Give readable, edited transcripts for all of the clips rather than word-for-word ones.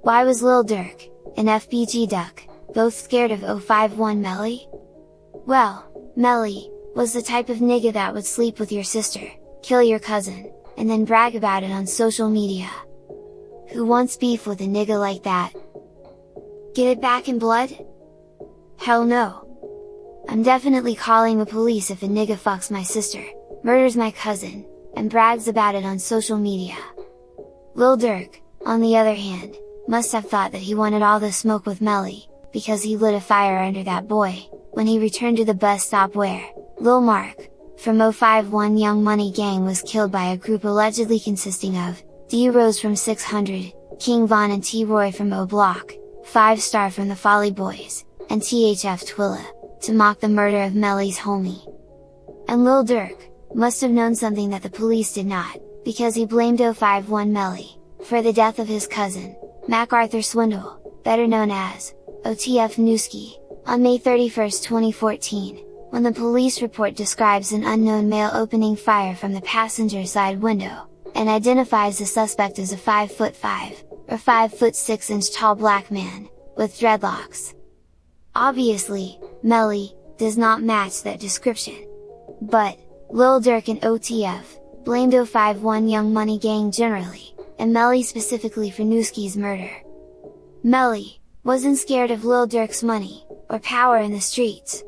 Why was Lil Durk and FBG Duck both scared of 051 Melly? Well, Melly was the type of nigga that would sleep with your sister, kill your cousin, and then brag about it on social media. Who wants beef with a nigga like that? Get it back in blood? Hell no! I'm definitely calling the police if a nigga fucks my sister, murders my cousin, and brags about it on social media. Lil Durk, on the other hand, must have thought that he wanted all the smoke with Melly, because he lit a fire under that boy, when he returned to the bus stop where Lil Mark, from 051 Young Money Gang was killed by a group allegedly consisting of D Rose from 600, King Von and T Roy from O Block, 5 Star from the Folly Boys, and THF Twilla, to mock the murder of Melly's homie. And Lil Durk must have known something that the police did not, because he blamed 051 Melly for the death of his cousin, MacArthur Swindle, better known as OTF Newski, on May 31, 2014, when the police report describes an unknown male opening fire from the passenger side window, and identifies the suspect as a 5'5", or 5'6" tall black man, with dreadlocks. Obviously, Melly does not match that description. But, Lil Durk and OTF blamed 051 Young Money Gang generally, and Melly specifically for Newski's murder. Melly wasn't scared of Lil Durk's money, or power in the streets.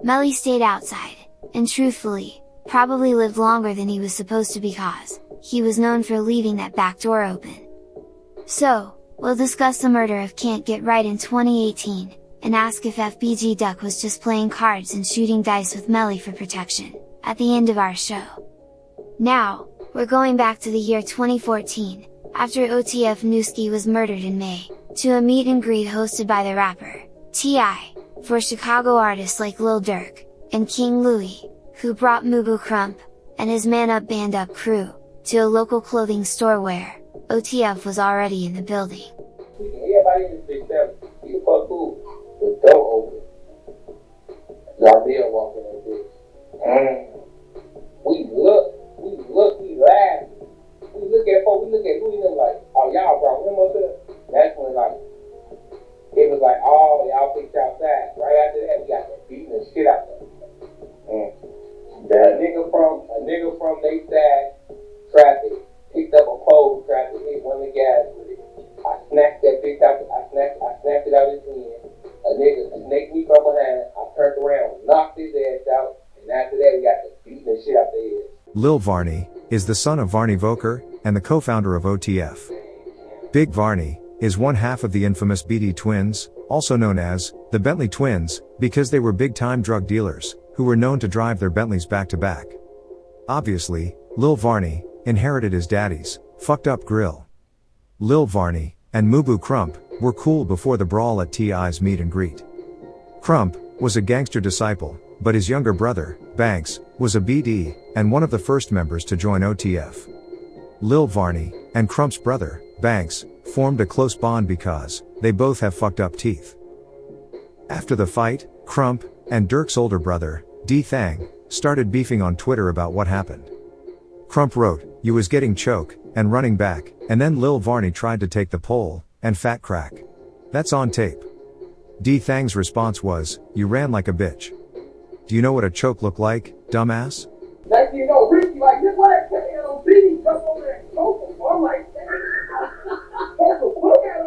Melly stayed outside, and truthfully, probably lived longer than he was supposed to because he was known for leaving that back door open. So, we'll discuss the murder of Can't Get Right in 2018, and ask if FBG Duck was just playing cards and shooting dice with Melly for protection, at the end of our show. Now, we're going back to the year 2014, after OTF Newski was murdered in May, to a meet and greet hosted by the rapper, T.I., for Chicago artists like Lil Durk, and King Louie, who brought Mubu Crump, and his Man Up Band Up crew, to a local clothing store where OTF was already in the building. Everybody in this bitch, you fuck cool, the door open. Y'all there walking like this. We laugh. We look at Louie and them like, oh y'all brought him up there? That's when like, it was like, oh y'all picked outside. Right after that, we got beating the shit out there. A nigga from they side traffic picked up a pole, tried to hit one of the guys with it. I snatched that bitch out. I snapped it out his hand. A nigga snaked me from behind. I turned around, knocked his ass out, and after that, we got to beating the shit out their ass. Lil Varney is the son of Varney Voker and the co-founder of OTF. Big Varney is one half of the infamous BD twins, also known as the Bentley twins, because they were big-time drug dealers who were known to drive their Bentleys back to back. Obviously, Lil Varney inherited his daddy's fucked up grill. Lil Varney and Mubu Crump were cool before the brawl at T.I.'s meet and greet. Crump was a gangster disciple, but his younger brother, Banks, was a BD, and one of the first members to join OTF. Lil Varney and Crump's brother, Banks, formed a close bond because they both have fucked up teeth. After the fight, Crump and Durk's older brother, D Thang, started beefing on Twitter about what happened. Crump wrote, "You was getting choke, and running back, and then Lil Varney tried to take the pole, and fat crack. That's on tape." D Thang's response was, "You ran like a bitch. Do you know what a choke look like, dumbass?" Next thing you know, Ricky like, this what I tell you, LB, come over there and choke him. I'm like, look at him,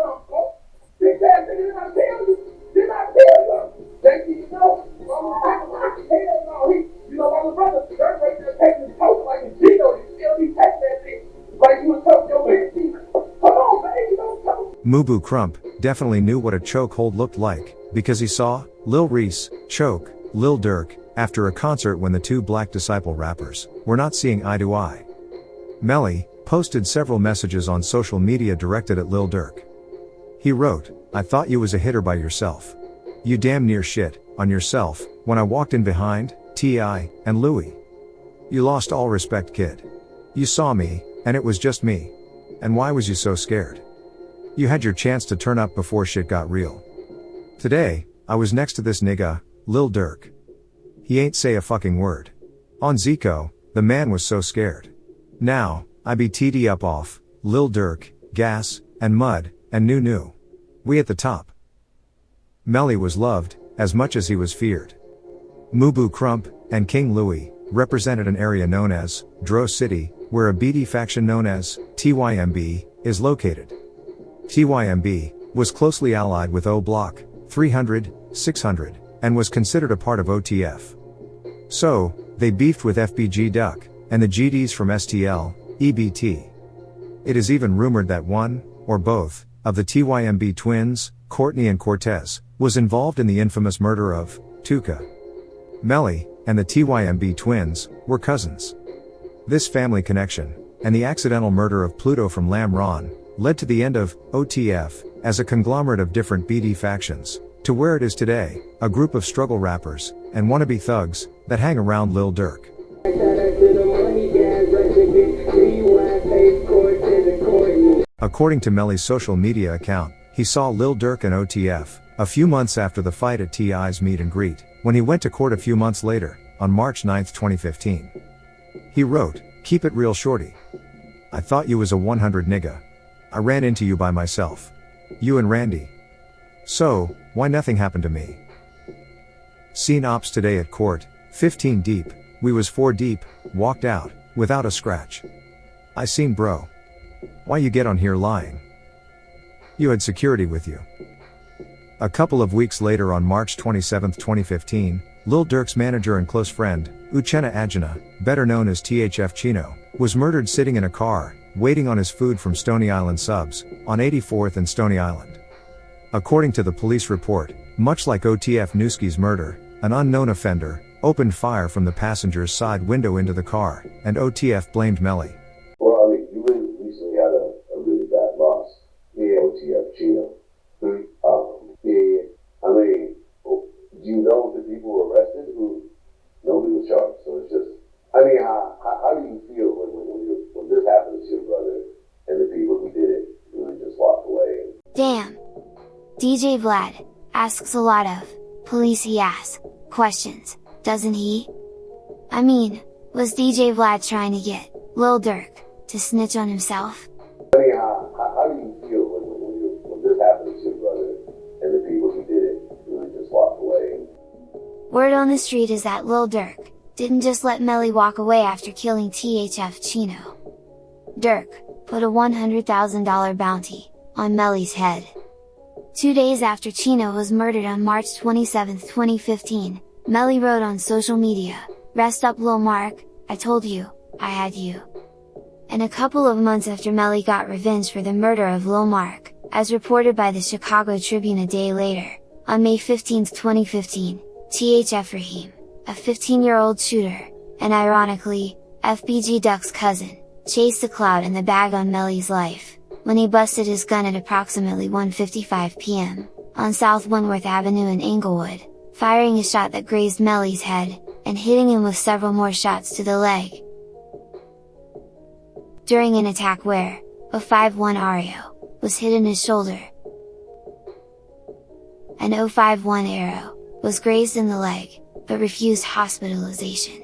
big ass nigga, did I tell you? Did I tell you? Next thing you know, I'm like, hell no, you know, my little brother, they're right there taking his coat like a Gino, you still be taking that thing, like you was choking your bitch. Come on, baby, don't choke. Mubu Crump definitely knew what a chokehold looked like, because he saw Lil Reese choke Lil Durk after a concert when the two Black Disciple rappers were not seeing eye to eye. Melly posted several messages on social media directed at Lil Durk. He wrote, "I thought you was a hitter by yourself. You damn near shit on yourself when I walked in behind T.I. and Louie. You lost all respect, kid. You saw me, and it was just me. And why was you so scared? You had your chance to turn up before shit got real. Today, I was next to this nigga, Lil Durk. He ain't say a fucking word. On Zico, the man was so scared. Now, I be TD up off Lil Durk, Gas, and Mud, and New. We at the top. Melly was loved, as much as he was feared. Mubu Crump, and King Louie, represented an area known as Dro City, where a BD faction known as TYMB is located. TYMB was closely allied with O Block, 300, 600, and was considered a part of OTF. So, they beefed with FBG Duck, and the GDs from STL, EBT. It is even rumored that one, or both, of the TYMB twins, Courtney and Cortez, was involved in the infamous murder of Tuka. Melly, and the TYMB twins, were cousins. This family connection, and the accidental murder of Pluto from Lam Ron, led to the end of OTF, as a conglomerate of different BD factions, to where it is today, a group of struggle rappers, and wannabe thugs, that hang around Lil Durk. According to Melly's social media account, he saw Lil Durk and OTF, a few months after the fight at T.I.'s meet and greet, when he went to court a few months later, on March 9, 2015. He wrote, "Keep it real shorty. I thought you was a 100 nigga. I ran into you by myself. You and Randy. So, why nothing happened to me? Seen ops today at court, 15 deep, we was 4 deep, walked out, without a scratch. I seen bro. Why you get on here lying? You had security with you." A couple of weeks later on March 27, 2015, Lil Durk's manager and close friend, Uchenna Ajana, better known as THF Chino, was murdered sitting in a car, waiting on his food from Stony Island Subs, on 84th and Stony Island. According to the police report, much like OTF Newski's murder, an unknown offender opened fire from the passenger's side window into the car, and OTF blamed Melly. Well, I mean, you recently had a really bad loss. Yeah, OTF Chino. I mean, do you know the people who were arrested who nobody was charged? So it's just, I mean, how do you feel when this happens to your brother and the people who did it really just walked away? Damn. DJ Vlad asks a lot of policey ass questions, doesn't he? I mean, was DJ Vlad trying to get Lil Durk to snitch on himself? I mean, how do you feel when this happens to your brother and the people who did it really just walked away? Word on the street is that Lil Durk didn't just let Melly walk away after killing THF Chino. Durk put a $100,000 bounty on Melly's head. 2 days after Chino was murdered on March 27, 2015, Melly wrote on social media, "Rest up Lil Mark, I told you, I had you." And a couple of months after Melly got revenge for the murder of Lil Mark, as reported by the Chicago Tribune a day later, on May 15, 2015, THF Raheem, a 15-year-old shooter, and ironically, FBG Duck's cousin, chased the clout in the bag on Melly's life, when he busted his gun at approximately 1:55 p.m., on South Wentworth Avenue in Inglewood, firing a shot that grazed Melly's head, and hitting him with several more shots to the leg. During an attack where, a 5-1 Ario, was hit in his shoulder. An 051 arrow was grazed in the leg, but refused hospitalization.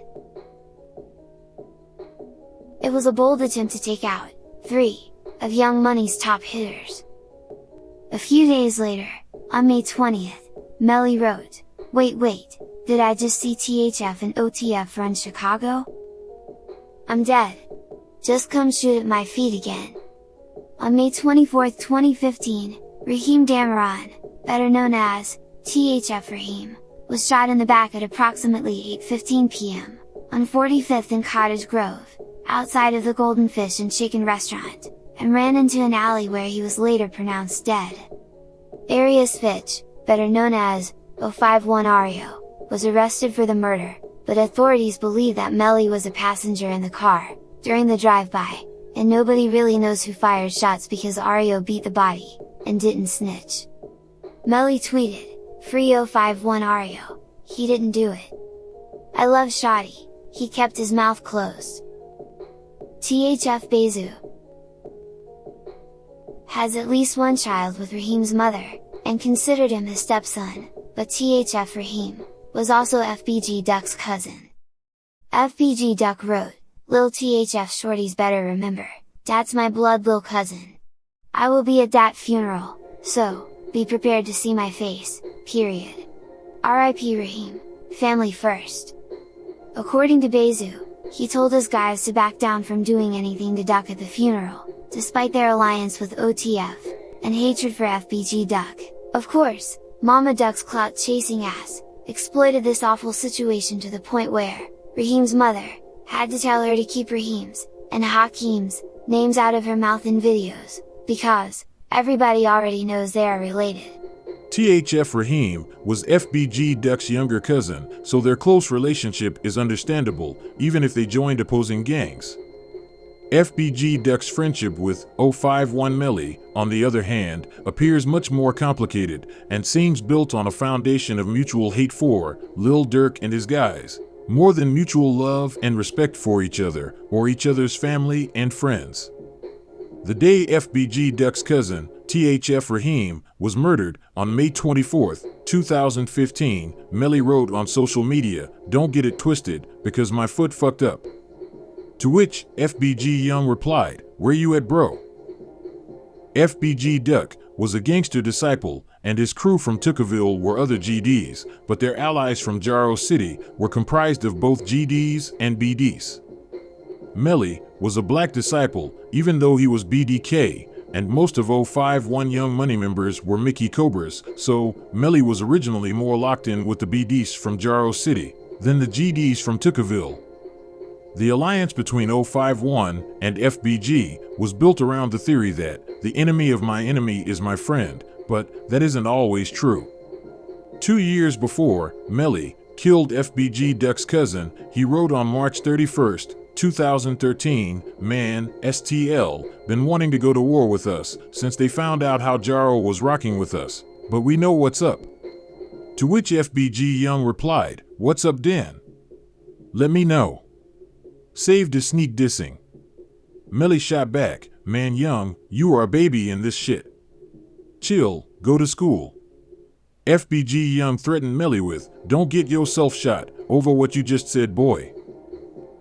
It was a bold attempt to take out 3 of Young Money's top hitters. A few days later, on May 20th, Melly wrote, wait, did I just see THF and OTF run Chicago? I'm dead. Just come shoot at my feet again." On May 24, 2015, Raheem Damaran, better known as THF Raheem, was shot in the back at approximately 8:15 p.m., on 45th and Cottage Grove, outside of the Golden Fish and Chicken restaurant, and ran into an alley where he was later pronounced dead. Arias Fitch, better known as 051 Ario, was arrested for the murder, but authorities believe that Melly was a passenger in the car, during the drive-by, and nobody really knows who fired shots because Ario beat the body, and didn't snitch. Melly tweeted, "Free 051 Ario, he didn't do it. I love Shotty, he kept his mouth closed." THF Bezu has at least one child with Raheem's mother, and considered him his stepson, but THF Raheem was also FBG Duck's cousin. FBG Duck wrote, "Lil THF shorties better remember, dat's my blood lil cousin. I will be at dat funeral, so, be prepared to see my face, period. R.I.P. Raheem, family first. According to Bezu, he told his guys to back down from doing anything to Duck at the funeral, despite their alliance with OTF, and hatred for FBG Duck. Of course, Mama Duck's clout-chasing ass, exploited this awful situation to the point where, Raheem's mother, had to tell her to keep Raheem's, and Hakeem's, names out of her mouth in videos, because, everybody already knows they are related. THF Raheem was FBG Duck's younger cousin, so their close relationship is understandable, even if they joined opposing gangs. FBG Duck's friendship with 051 Melly, on the other hand, appears much more complicated, and seems built on a foundation of mutual hate for Lil Durk and his guys, more than mutual love and respect for each other, or each other's family and friends. The day FBG Duck's cousin, THF Raheem, was murdered, on May 24, 2015, Melly wrote on social media, "Don't get it twisted, because my foot fucked up." To which, FBG Young replied, "Where you at, bro?" FBG Duck was a gangster disciple, and his crew from Tuckerville were other GDs, but their allies from Jaro City were comprised of both GDs and BDs. Melly was a black disciple, even though he was BDK, and most of 051 Young Money members were Mickey Cobras, so Melly was originally more locked in with the BDs from Jaro City than the GDs from Tuckerville. The alliance between 051 and FBG was built around the theory that the enemy of my enemy is my friend, but that isn't always true. 2 years before Melly killed FBG Duck's cousin, he wrote on March 31, 2013, "Man, STL, been wanting to go to war with us since they found out how Jaro was rocking with us, but we know what's up." To which FBG Young replied, "What's up, Dan? Let me know." Saved his sneak dissing. Melly shot back, "Man Young, you are a baby in this shit. Chill, go to school." FBG Young threatened Melly with, "Don't get yourself shot over what you just said, boy."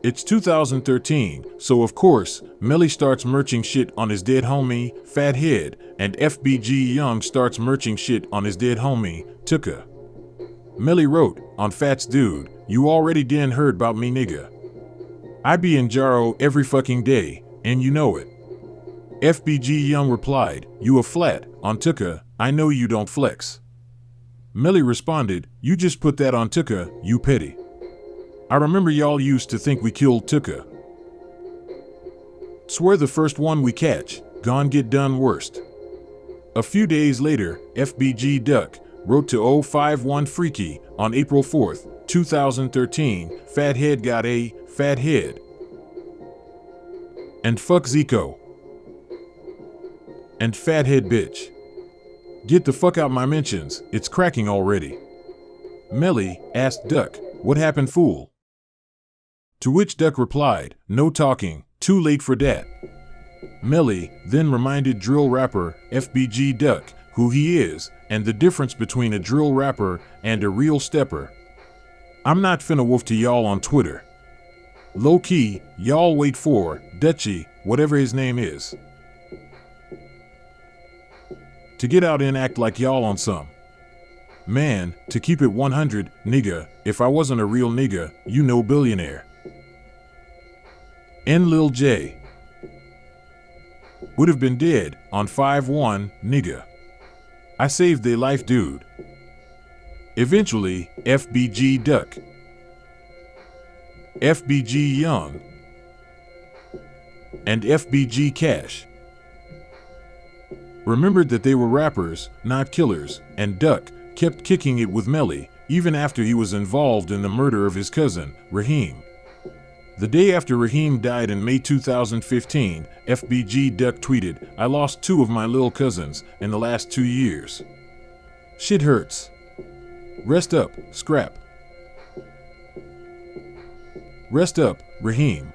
It's 2013, so of course, Melly starts merching shit on his dead homie, Fathead, and FBG Young starts merching shit on his dead homie, Tuka. Melly wrote, on Fat's Dude, "You already done heard about me, nigga. I be in Jaro every fucking day, and you know it." FBG Young replied, "You a flat, on Tuka, I know you don't flex." Melly responded, "You just put that on Tuka, you petty. I remember y'all used to think we killed Tuka. Swear the first one we catch, gon' get done worst." A few days later, FBG Duck wrote to 051 Freaky on April 4, 2013, "Fathead got a fat head. And fuck Zico. And fathead bitch. Get the fuck out my mentions, it's cracking already." Melly asked Duck, "What happened, fool?" To which Duck replied, "No talking, too late for dat." Melly then reminded drill rapper FBG Duck who he is and the difference between a drill rapper and a real stepper. "I'm not finna wolf to y'all on Twitter. Low key, y'all wait for Dutchy, whatever his name is, to get out and act like y'all on some. Man, to keep it 100, nigga, if I wasn't a real nigga, you know billionaire. N Lil J would have been dead on 5-1, nigga. I saved their life, dude." Eventually, FBG Duck, FBG Young, and FBG Cash remembered that they were rappers, not killers, and Duck kept kicking it with Melly, even after he was involved in the murder of his cousin, Raheem. The day after Raheem died in May 2015, FBG Duck tweeted, "I lost 2 of my lil cousins in the last 2 years. Shit hurts. Rest up, Scrap. Rest up, Raheem."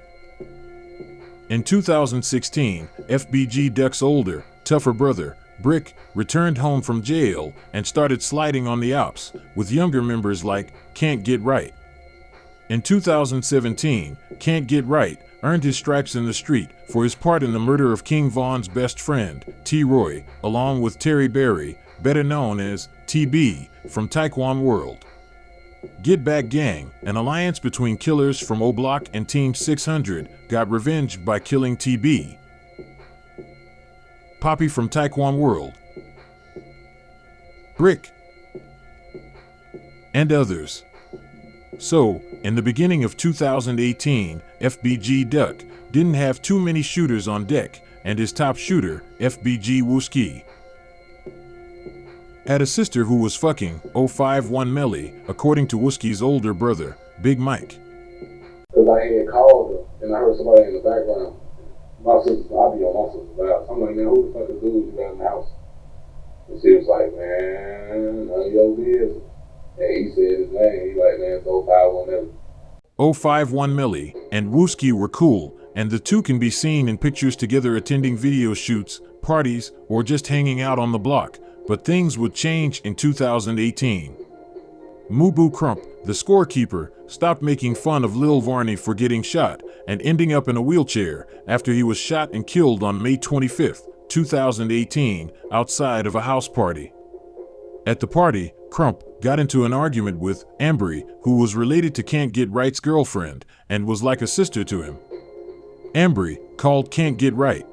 In 2016, FBG Duck's older, tougher brother, Brick, returned home from jail and started sliding on the ops with younger members like Can't Get Right. In 2017, Can't Get Right earned his stripes in the street for his part in the murder of King Von's best friend, T. Roy, along with Terry Berry, better known as TB, from Taekwon World. Get Back Gang, an alliance between killers from O Block and Team 600, got revenge by killing TB. Poppy from Taekwon World, Brick, and others. So, in the beginning of 2018, FBG Duck didn't have too many shooters on deck, and his top shooter, FBG Wooski, had a sister who was fucking 051 Melly, according to Wooski's older brother, Big Mike. Cause I had called her and I heard somebody in the background. My sister, I'll be on my sister's house. I'm like, man, who the fuck is dude you got in the house? And she was like, man, none of your business. And he said his name. He like, man, it's 051 Melly. 051 Melly and Wooski were cool, and the two can be seen in pictures together attending video shoots, parties, or just hanging out on the block. But things would change in 2018. Mubu Crump, the scorekeeper, stopped making fun of Lil Varney for getting shot and ending up in a wheelchair after he was shot and killed on May 25, 2018, outside of a house party. At the party, Crump got into an argument with Ambry, who was related to Can't Get Right's girlfriend and was like a sister to him. Ambry called Can't Get Right.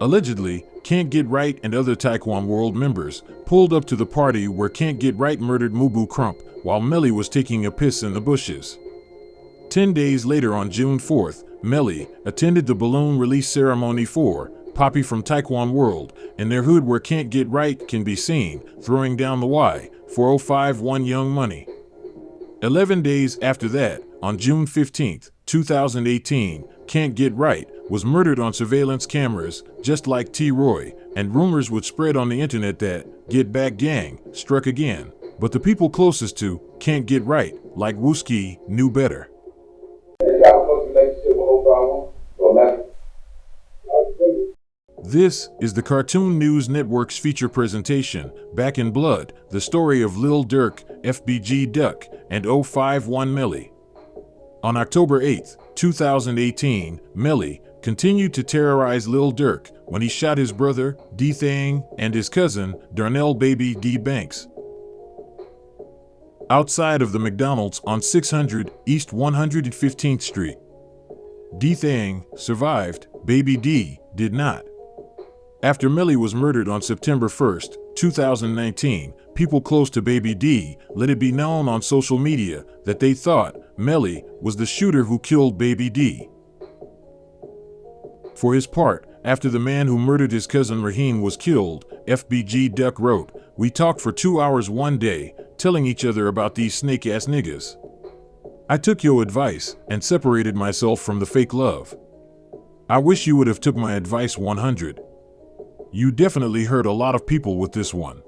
Allegedly, Can't Get Right and other Taekwon World members pulled up to the party where Can't Get Right murdered Mubu Crump while Melly was taking a piss in the bushes. 10 days later, on June 4th, Melly attended the balloon release ceremony for Poppy from Taekwon World in their hood where Can't Get Right can be seen throwing down the Y for 051 Young Money. 11 days after that, on June 15th, 2018, Can't Get Right was murdered on surveillance cameras, just like T-Roy, and rumors would spread on the internet that Get Back Gang struck again. But the people closest to Can't Get Right, like Wooski, knew better. You got a close relationship with 051? Well, man. This is the Cartoon News Network's feature presentation, Back in Blood, the story of Lil Durk, FBG Duck, and 051 Melly. On October 8, 2018, Melly continued to terrorize Lil Durk when he shot his brother, D-Thang, and his cousin, Darnell Baby D. Banks, outside of the McDonald's on 600 East 115th Street. D-Thang survived, Baby D did not. After Melly was murdered on September 1st, 2019, people close to Baby D let it be known on social media that they thought Melly was the shooter who killed Baby D. For his part, after the man who murdered his cousin Raheem was killed, FBG Duck wrote, "We talked for 2 hours one day, telling each other about these snake-ass niggas. I took your advice and separated myself from the fake love. I wish you would have took my advice 100. You definitely hurt a lot of people with this one.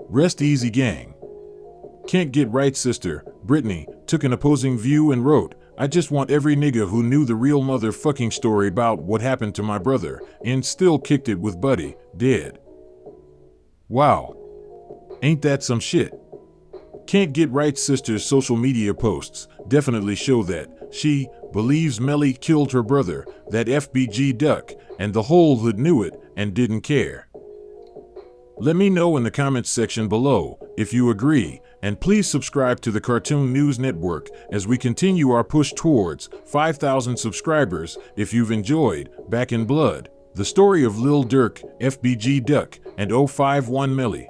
Rest easy, gang." Can't Get Right sister, Brittany, took an opposing view and wrote, "I just want every nigga who knew the real motherfucking story about what happened to my brother and still kicked it with Buddy, dead. Wow. Ain't that some shit?" Can't Get Right sister's social media posts definitely show that she believes Melly killed her brother, that FBG Duck and the whole hood knew it and didn't care. Let me know in the comments section below if you agree, and please subscribe to the Cartoon News Network as we continue our push towards 5,000 subscribers. If you've enjoyed Back in Blood, the story of Lil Durk, FBG Duck, and 051 Melly.